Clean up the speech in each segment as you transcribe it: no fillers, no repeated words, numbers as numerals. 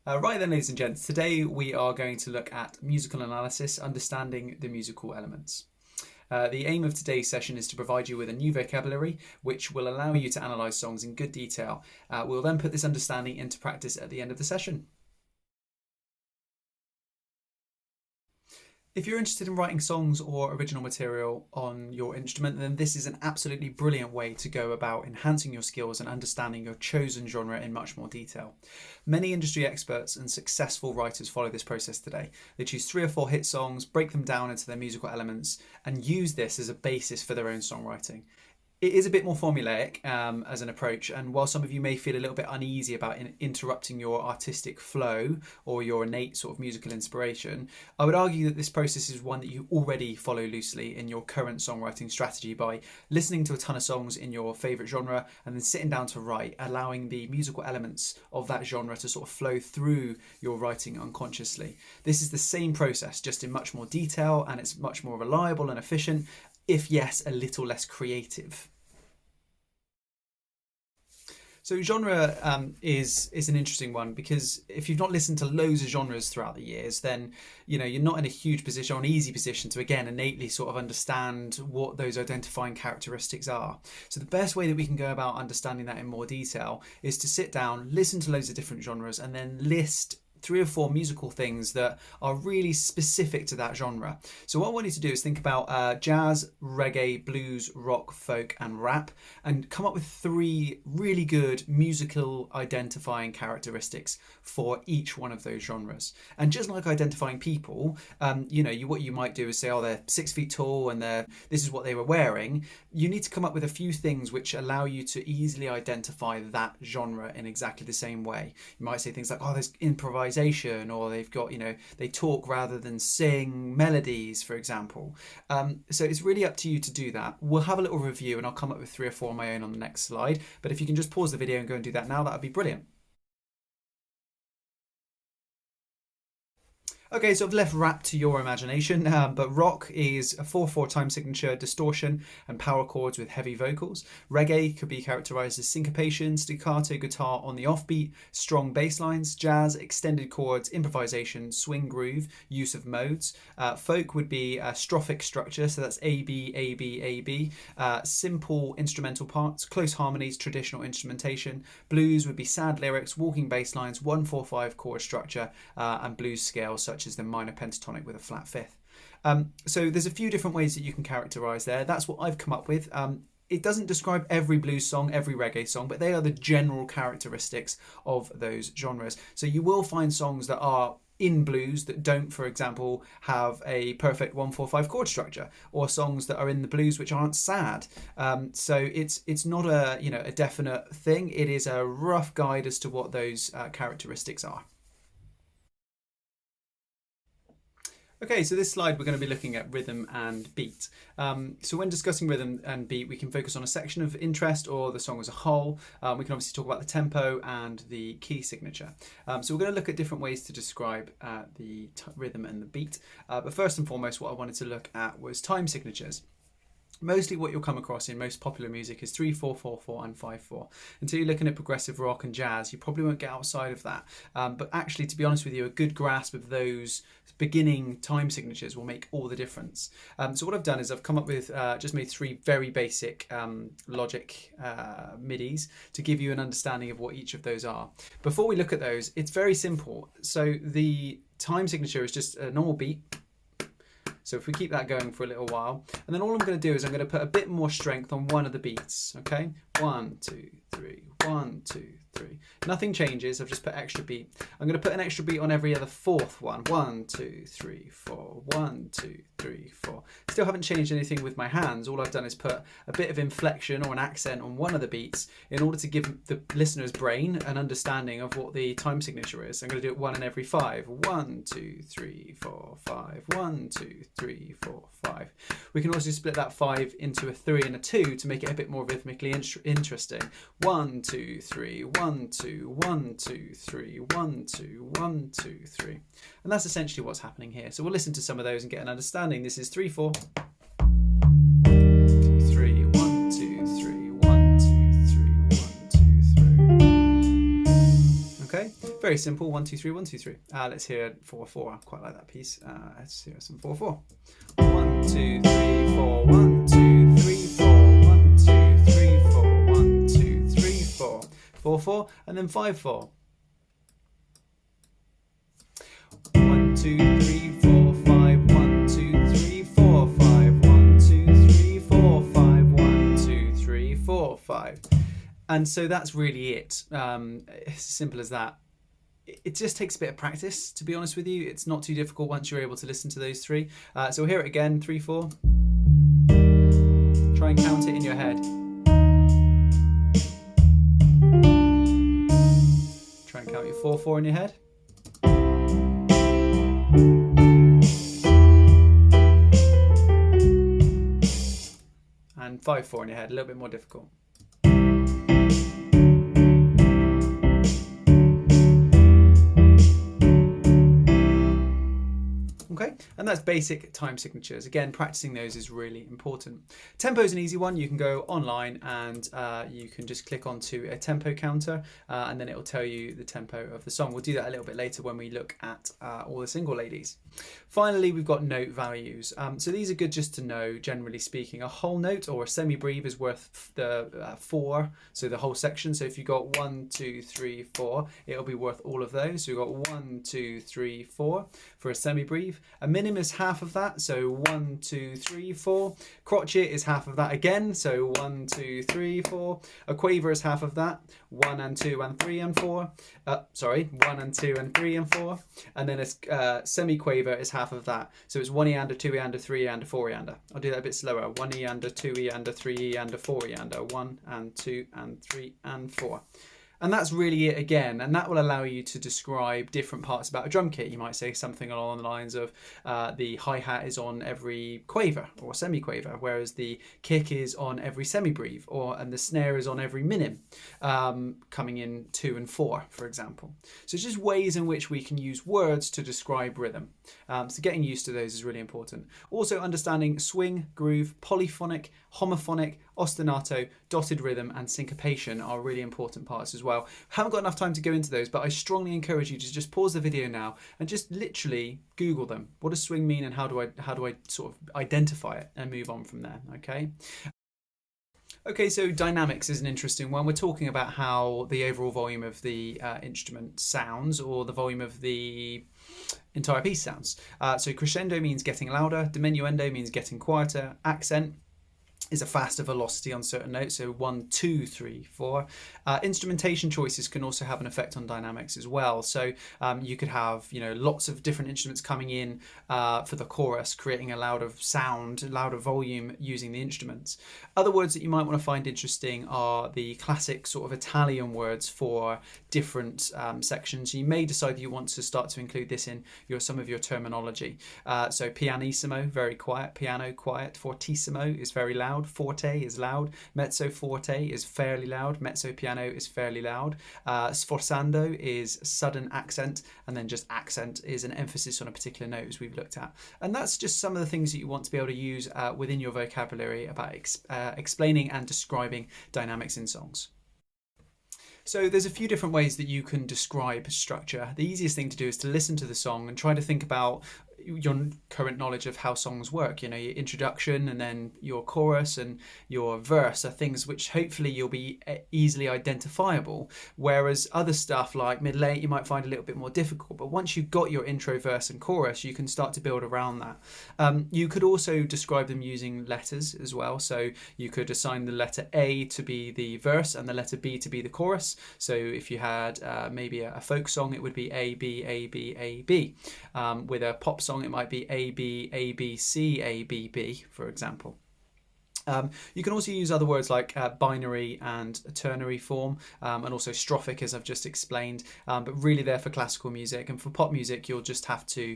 Right then, ladies and gents, today we are going to look at musical analysis, understanding the musical elements. The aim of today's session is to provide you with a new vocabulary which will allow you to analyse songs in good detail. We'll then put this understanding into practice at the end of the session. If you're interested in writing songs or original material on your instrument, then this is an absolutely brilliant way to go about enhancing your skills and understanding your chosen genre in much more detail. Many industry experts and successful writers follow this process today. They choose 3 or 4 hit songs, break them down into their musical elements, and use this as a basis for their own songwriting. It is a bit more formulaic as an approach, and while some of you may feel a little bit uneasy about interrupting your artistic flow or your innate sort of musical inspiration, I would argue that this process is one that you already follow loosely in your current songwriting strategy by listening to a ton of songs in your favourite genre and then sitting down to write, allowing the musical elements of that genre to sort of flow through your writing unconsciously. This is the same process, just in much more detail, and it's much more reliable and efficient, if yes, a little less creative. So genre is an interesting one, because if you've not listened to loads of genres throughout the years, then you're not in a huge position or an easy position to again innately sort of understand what those identifying characteristics are. So the best way that we can go about understanding that in more detail is to sit down, listen to loads of different genres, and then list 3 or 4 musical things that are really specific to that genre. So what I want you to do is think about jazz, reggae, blues, rock, folk and rap, and come up with 3 really good musical identifying characteristics for each one of those genres. And just like identifying people, what you might do is say, oh, they're 6 feet tall and this is what they were wearing. You need to come up with a few things which allow you to easily identify that genre in exactly the same way. You might say things like, oh, there's improvisation, or they've got, they talk rather than sing melodies, for example. So it's really up to you to do that. We'll have a little review and I'll come up with 3 or 4 on my own on the next slide. But if you can just pause the video and go and do that now, that would be brilliant. Okay, so I've left rap to your imagination, but rock is a 4/4 time signature, distortion and power chords with heavy vocals. Reggae could be characterized as syncopation, staccato guitar on the offbeat, strong bass lines. Jazz, extended chords, improvisation, swing groove, use of modes. Folk would be a strophic structure, so that's A, B, A, B, A, B. Simple instrumental parts, close harmonies, traditional instrumentation. Blues would be sad lyrics, walking bass lines, 1/4/5 chord structure, and blues scales such as the minor pentatonic with a flat fifth. So there's a few different ways that you can characterize there. That's what I've come up with. It doesn't describe every blues song, every reggae song, but they are the general characteristics of those genres. So you will find songs that are in blues that don't, for example, have a perfect 1/4/5 chord structure, or songs that are in the blues which aren't sad. So it's not a definite thing. It is a rough guide as to what those characteristics are. Okay, so this slide we're going to be looking at rhythm and beat. So when discussing rhythm and beat, we can focus on a section of interest or the song as a whole. We can obviously talk about the tempo and the key signature. So we're going to look at different ways to describe the rhythm and the beat. But first and foremost, what I wanted to look at was time signatures. Mostly what you'll come across in most popular music is 3/4/4/4 and 5/4. Until you're looking at progressive rock and jazz, you probably won't get outside of that. But actually, to be honest with you, a good grasp of those beginning time signatures will make all the difference. So what I've done is I've come up with, just made 3 very basic Logic MIDIs to give you an understanding of what each of those are. Before we look at those, it's very simple. So the time signature is just a normal beat. So if we keep that going for a little while, and then all I'm going to do is I'm going to put a bit more strength on one of the beats. Okay, 1, 2, 3, 1, 2, 3. Nothing changes. I've just put extra beat. I'm going to put an extra beat on every other 4th one. 1, 2, 3, 4. 1, 2, 3, 4. Still haven't changed anything with my hands. All I've done is put a bit of inflection or an accent on one of the beats in order to give the listener's brain an understanding of what the time signature is. I'm going to do it 1 in every 5. 1, 2, 3, 4, 5. 1, 2, 3, 4, 5. We can also split that 5 into a 3 and a 2 to make it a bit more rhythmically interesting. 1, 2, 3, 1, 2, 1, 2, 3, 1, 2, 1, 2, 3. And that's essentially what's happening here. So we'll listen to some of those and get an understanding. This is 3/4. 3, 1, 2, 3, 1, 2, 3, 1, 2, 3. Okay, Very simple, 1, 2, 3, 1, 2, 3. Let's hear 4, 4. I quite like that piece. Let's hear some 4, 4. 1, 2, 3, 4. 1, 2, 3, 4. 1, 2, 3, 4. 1, 2, 3, 4. 4, 4, and then 5, 4. 1, 2, 3, 4, 5. 1, 2, 3, 4, 5. 1, 2, 3, 4, 5. 1, 2, 3, 4, 5. And so that's really it. It's as simple as that. It just takes a bit of practice, to be honest with you. It's not too difficult once you're able to listen to those three. So we'll hear it again, 3, 4. Try and count it in your head. Try and count your 4, 4 in your head. And 5, 4 in your head, a little bit more difficult. Okay, and that's basic time signatures. Again, practicing those is really important. Tempo is an easy one. You can go online and you can just click onto a tempo counter and then it will tell you the tempo of the song. We'll do that a little bit later when we look at all the single ladies. Finally, we've got note values. So these are good just to know, generally speaking. A whole note or a semi-breve is worth the 4, so the whole section. So if you've got 1, 2, 3, 4, it'll be worth all of those. So you've got 1, 2, 3, 4 for a semi-breve. A minim is half of that, so 1, 2, 3, 4. Crotchet is half of that again, so 1, 2, 3, 4. A quaver is half of that, 1 and 2 and 3 and 4. 1 and 2 and 3 and 4. And then a semi-quaver is half of that, so it's 1 eander, 2 eander, 3 eander, 4 eander. I'll do that a bit slower. 1 eander, 2 eander, 3 eander, 4 eander. 1 and 2 and 3 and 4. And that's really it again, and that will allow you to describe different parts about a drum kit. You might say something along the lines of the hi-hat is on every quaver or semi-quaver, whereas the kick is on every semi-breve, and the snare is on every minim, coming in 2 and 4, for example. So it's just ways in which we can use words to describe rhythm. So getting used to those is really important. Also understanding swing, groove, polyphonic, homophonic, ostinato, dotted rhythm and syncopation are really important parts as well. Haven't got enough time to go into those, but I strongly encourage you to just pause the video now and just literally Google them. What does swing mean and how do I sort of identify it and move on from there, okay? Okay, so dynamics is an interesting one. We're talking about how the overall volume of the instrument sounds, or the volume of the entire piece sounds. So crescendo means getting louder, diminuendo means getting quieter, accent is a faster velocity on certain notes, so 1, 2, 3, 4. Instrumentation choices can also have an effect on dynamics as well. So you could have, lots of different instruments coming in for the chorus, creating a louder sound, louder volume using the instruments. Other words that you might want to find interesting are the classic sort of Italian words for different sections. You may decide that you want to start to include this in some of your terminology. So pianissimo, very quiet. Piano, quiet. Fortissimo is very loud. Forte is loud. Mezzo forte is fairly loud. Mezzo piano is fairly loud. Sforzando is sudden accent, and then just accent is an emphasis on a particular note, as we've looked at. And that's just some of the things that you want to be able to use within your vocabulary about explaining and describing dynamics in songs. So there's a few different ways that you can describe structure. The easiest thing to do is to listen to the song and try to think about your current knowledge of how songs work. Your introduction and then your chorus and your verse are things which hopefully you'll be easily identifiable, whereas other stuff like middle eight you might find a little bit more difficult. But once you've got your intro, verse and chorus, you can start to build around that. You could also describe them using letters as well. So you could assign the letter A to be the verse and the letter B to be the chorus. So if you had maybe a folk song, it would be A, B, A, B, A, B. With a pop song, it might be A, B, A, B, C, A, B, B, for example. You can also use other words like binary and ternary form, and also strophic, as I've just explained, but really they're for classical music. And for pop music, you'll just have to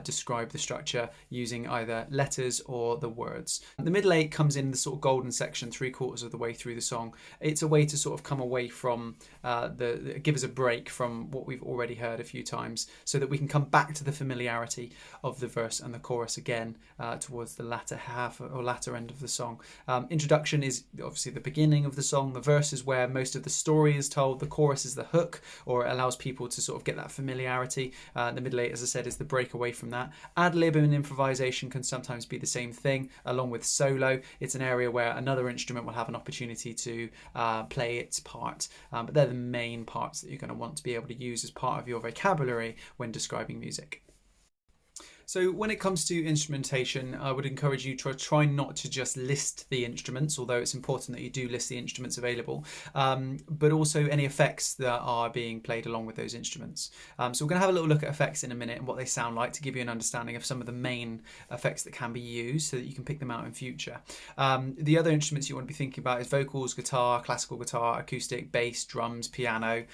describe the structure using either letters or the words. The middle eight comes in the sort of golden section 3/4 of the way through the song. It's a way to sort of come away from give us a break from what we've already heard a few times, so that we can come back to the familiarity of the verse and the chorus again towards the latter half or latter end of the song. Introduction is obviously the beginning of the song. The verse is where most of the story is told. The chorus is the hook, or it allows people to sort of get that familiarity. The middle eight, as I said, is the break away from that. Ad-lib and improvisation can sometimes be the same thing, along with solo. It's an area where another instrument will have an opportunity to play its part. But they're the main parts that you're going to want to be able to use as part of your vocabulary when describing music. So when it comes to instrumentation, I would encourage you to try not to just list the instruments, although it's important that you do list the instruments available, but also any effects that are being played along with those instruments. So we're going to have a little look at effects in a minute and what they sound like to give you an understanding of some of the main effects that can be used so that you can pick them out in future. The other instruments you want to be thinking about is vocals, guitar, classical guitar, acoustic, bass, drums, piano,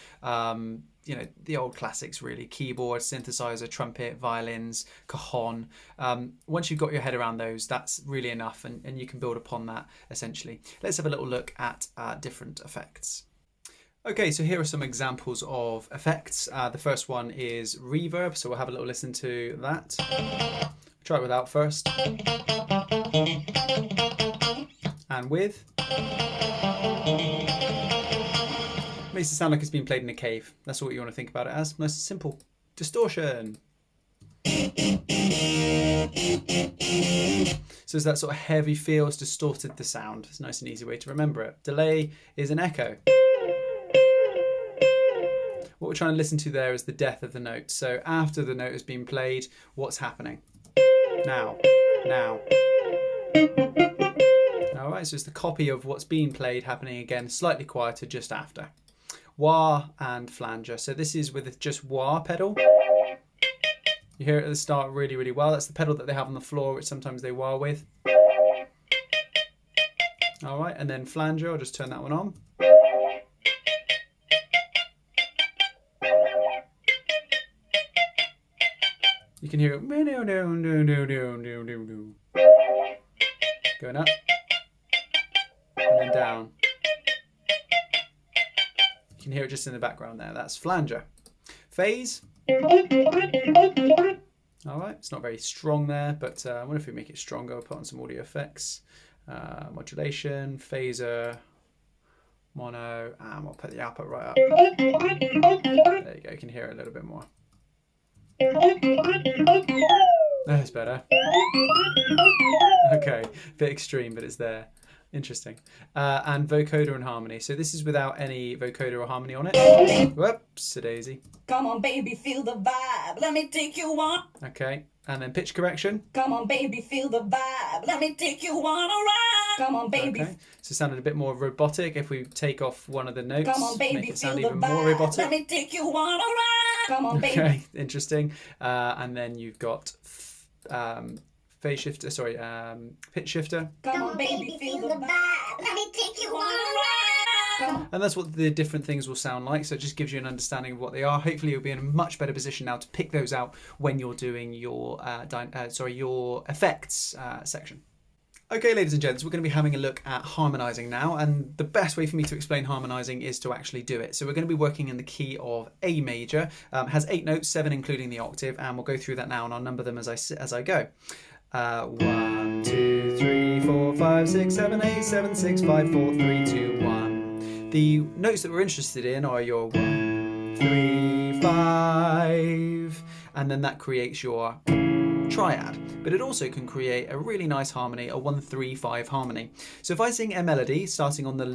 the old classics really: keyboard, synthesizer, trumpet, violins, cajon. Once you've got your head around those, that's really enough, and you can build upon that essentially. Let's have a little look at different effects. Okay, so here are some examples of effects. The first one is reverb, so we'll have a little listen to that. Try it without first. And with. Makes it sound like it's been played in a cave. That's what you want to think about it as. Nice and simple. Distortion. So it's that sort of heavy feel. It's distorted the sound. It's a nice and easy way to remember it. Delay is an echo. What we're trying to listen to there is the death of the note. So after the note has been played, what's happening? Now. All right, so it's the copy of what's being played happening again, slightly quieter just after. Wah and flanger. So this is with just wah pedal. You hear it at the start really, really well. That's the pedal that they have on the floor, which sometimes they wah with. All right, and then flanger, I'll just turn that one on. You can hear it going up and then down. You can hear it just in the background there. That's flanger. Phase. All right, it's not very strong there, but I wonder if we make it stronger. I'll put on some audio effects. Modulation, phaser, mono, and we'll put the output right up. There you go, you can hear it a little bit more. That's better. Okay, a bit extreme, but it's there. Interesting. And vocoder and harmony. So this is without any vocoder or harmony on it. Whoops, a daisy. Come on, baby, feel the vibe. Let me take you on. Okay. And then pitch correction. Come on, baby, feel the vibe. Let me take you on a ride. Come on, baby. Okay. So it sounded a bit more robotic. If we take off one of the notes, come on, baby, make it sound even more robotic. Let me take you on a ride. Come on, baby. Okay, interesting. And then you've got phase shifter, pitch shifter. Come on, baby, feel the vibe. Let me take you on a ride. And that's what the different things will sound like. So it just gives you an understanding of what they are. Hopefully you'll be in a much better position now to pick those out when you're doing your your effects section. Okay, ladies and gents, we're going to be having a look at harmonizing now, and the best way for me to explain harmonizing is to actually do it. So we're going to be working in the key of A major. Has 8 notes, 7 including the octave, and we'll go through that now, and I'll number them as I go. 1, 2, 3, 4, 5, 6, 7, 8, 7, 6, 5, 4, 3, 2, 1. The notes that we're interested in are your 1, 3, 5, and then that creates your triad, but it also can create a really nice harmony, a 1, 3, 5 harmony. So if I sing a melody starting on the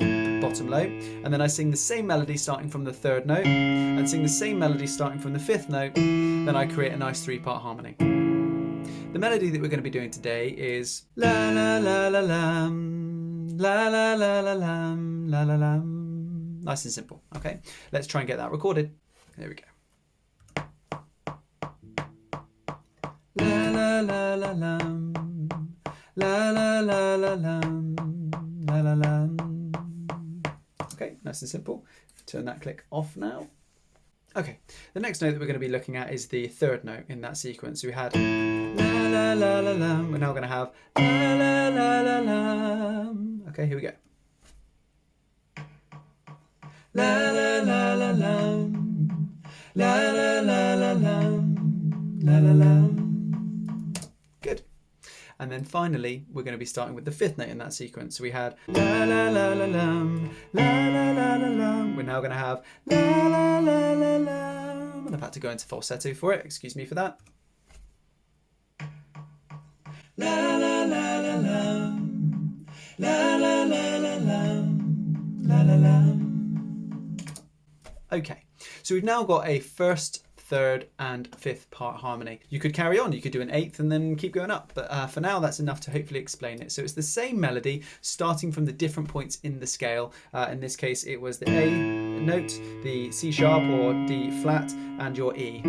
bottom note, and then I sing the same melody starting from the 3rd note, and sing the same melody starting from the 5th note, then I create a nice 3-part harmony. The melody that we're going to be doing today is la la la la lam, la la la la lam, la la lam. Nice and simple. Okay, let's try and get that recorded. There we go. La la la la lam, la la la la lam, la la lam. Okay, nice and simple. Turn that click off now. Okay, the next note that we're going to be looking at is the 3rd note in that sequence. So we had la la la la lam. We're now going to have la la la la lam. Okay, here we go. La la la la lam, la la la la lam, la la lam. Good. And then finally, we're going to be starting with the fifth note in that sequence. So we had la la la la lam, la la la la lam. We're now going to have la la la la lam. And I've had to go into falsetto for it. Excuse me for that. La la la la lam, la la la la lam, la la lam. Okay, so we've now got a first, third and fifth part harmony. You could carry on, you could do an eighth and then keep going up, but for now that's enough to hopefully explain it. So it's the same melody starting from the different points in the scale. In this case it was the A note, the C sharp or D flat and your E.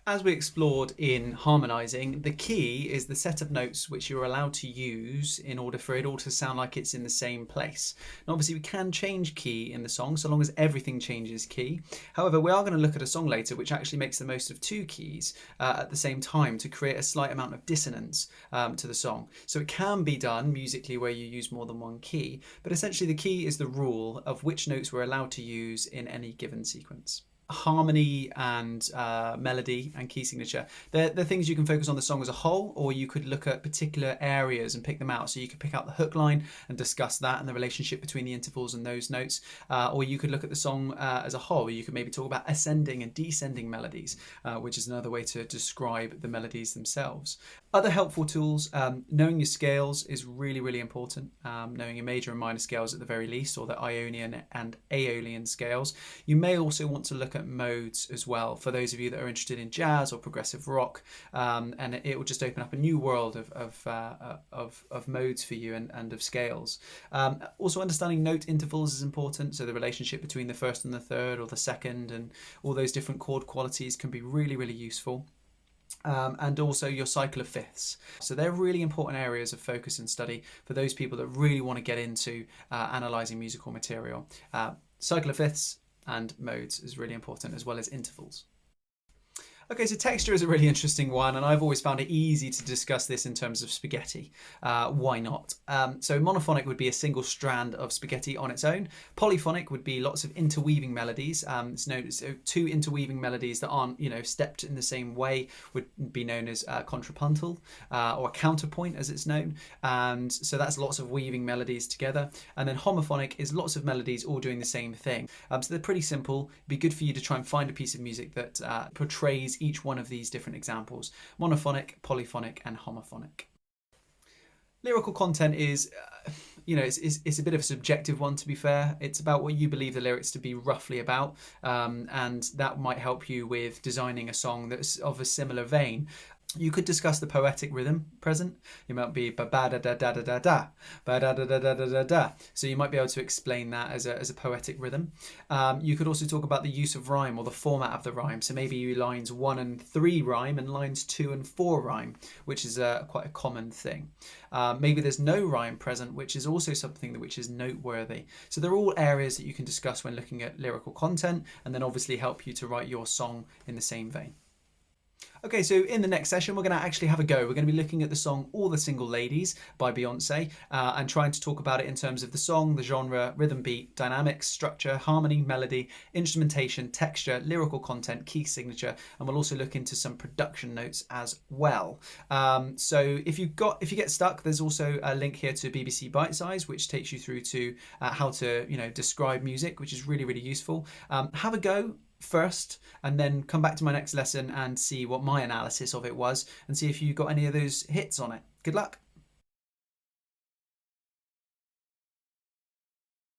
As we explored in harmonising, the key is the set of notes which you're allowed to use in order for it all to sound like it's in the same place. Now obviously we can change key in the song so long as everything changes key. However, we are going to look at a song later which actually makes the most of two keys at the same time to create a slight amount of dissonance to the song. So it can be done musically where you use more than one key, but essentially the key is the rule of which notes we're allowed to use in any given sequence. Harmony and melody and key signature, they're things you can focus on the song as a whole, or you could look at particular areas and pick them out. So you could pick out the hook line and discuss that and the relationship between the intervals and those notes, or you could look at the song as a whole. You could maybe talk about ascending and descending melodies, which is another way to describe the melodies themselves. Other helpful tools, knowing your scales is really, really important. Knowing your major and minor scales at the very least, or the Ionian and Aeolian scales. You may also want to look at modes as well for those of you that are interested in jazz or progressive rock, and it will just open up a new world of modes for you and of scales. Also understanding note intervals is important, so the relationship between the first and the third or the second and all those different chord qualities can be really, really useful. And also your cycle of fifths. So they're really important areas of focus and study for those people that really want to get into analysing musical material. Cycle of fifths and modes is really important, as well as intervals. Okay, so texture is a really interesting one, and I've always found it easy to discuss this in terms of spaghetti. Why not? So monophonic would be a single strand of spaghetti on its own. Polyphonic would be lots of interweaving melodies. So two interweaving melodies that aren't, stepped in the same way would be known as contrapuntal or counterpoint, as it's known. And so that's lots of weaving melodies together. And then homophonic is lots of melodies all doing the same thing. So they're pretty simple. It'd be good for you to try and find a piece of music that portrays each one of these different examples: monophonic, polyphonic and homophonic. Lyrical content is, it's a bit of a subjective one, to be fair. It's about what you believe the lyrics to be roughly about, and that might help you with designing a song that's of a similar vein. You could discuss the poetic rhythm present. You might be ba ba da da da da da da, ba da da da da da da da. So you might be able to explain that as a poetic rhythm. You could also talk about the use of rhyme or the format of the rhyme. So maybe lines 1 and 3 rhyme and lines 2 and 4 rhyme, which is quite a common thing. Maybe there's no rhyme present, which is also something which is noteworthy. So they're all areas that you can discuss when looking at lyrical content, and then obviously help you to write your song in the same vein. Okay, so in the next session, we're going to actually have a go. We're going to be looking at the song All the Single Ladies by Beyonce and trying to talk about it in terms of the song, the genre, rhythm, beat, dynamics, structure, harmony, melody, instrumentation, texture, lyrical content, key signature, and we'll also look into some production notes as well. So if you get stuck, there's also a link here to BBC Bitesize, which takes you through to how to describe music, which is really, really useful. Have a go first and then come back to my next lesson and see what my analysis of it was and see if you got any of those hits on it. Good luck.